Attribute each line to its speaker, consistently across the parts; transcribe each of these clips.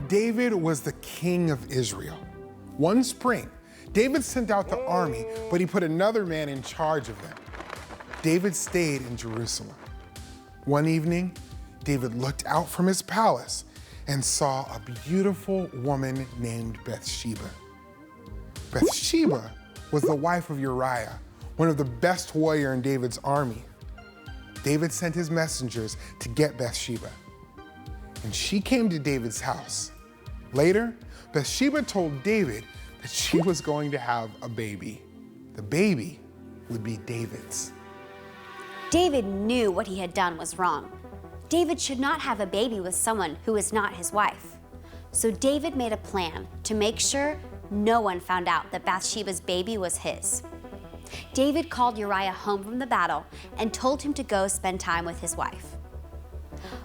Speaker 1: David was the king of Israel. One spring, David sent out the army, but he put another man in charge of them. David stayed in Jerusalem. One evening, David looked out from his palace and saw a beautiful woman named Bathsheba. Bathsheba was the wife of Uriah, one of the best warriors in David's army. David sent his messengers to get Bathsheba, and she came to David's house. Later, Bathsheba told David that she was going to have a baby. The baby would be David's.
Speaker 2: David knew what he had done was wrong. David should not have a baby with someone who is not his wife. So David made a plan to make sure no one found out that Bathsheba's baby was his. David called Uriah home from the battle and told him to go spend time with his wife.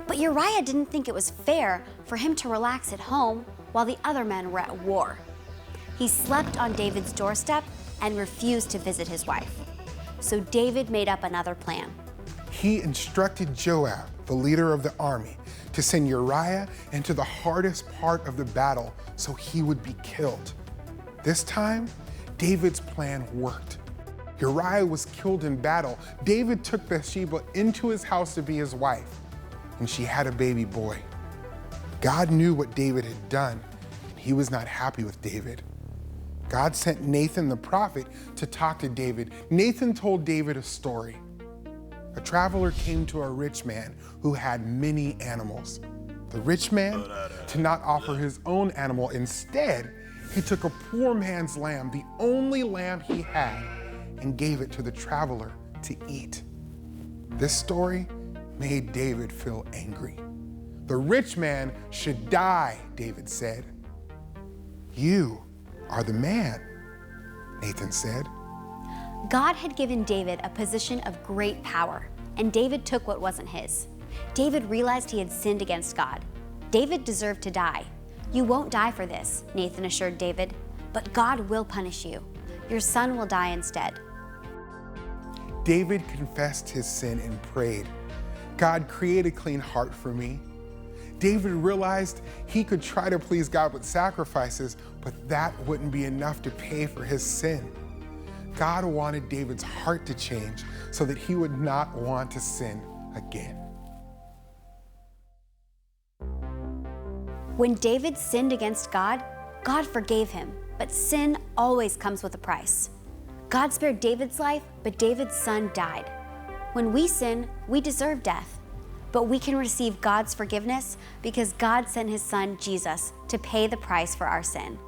Speaker 2: But Uriah didn't think it was fair for him to relax at home while the other men were at war. He slept on David's doorstep and refused to visit his wife. So David made up another plan.
Speaker 1: He instructed Joab, the leader of the army, to send Uriah into the hardest part of the battle so he would be killed. This time, David's plan worked. Uriah was killed in battle. David took Bathsheba into his house to be his wife, and she had a baby boy. God knew what David had done, and he was not happy with David. God sent Nathan the prophet to talk to David. Nathan told David a story. A traveler came to a rich man who had many animals. The rich man did not offer his own animal. Instead, he took a poor man's lamb, the only lamb he had, and gave it to the traveler to eat. This story made David feel angry. The rich man should die, David said. You are the man, Nathan said.
Speaker 2: God had given David a position of great power, and David took what wasn't his. David realized he had sinned against God. David deserved to die. You won't die for this, Nathan assured David, but God will punish you. Your son will die instead.
Speaker 1: David confessed his sin and prayed, God, create a clean heart for me. David realized he could try to please God with sacrifices, but that wouldn't be enough to pay for his sin. God wanted David's heart to change so that he would not want to sin again.
Speaker 2: When David sinned against God, God forgave him, but sin always comes with a price. God spared David's life, but David's son died. When we sin, we deserve death, but we can receive God's forgiveness because God sent his son, Jesus, to pay the price for our sin.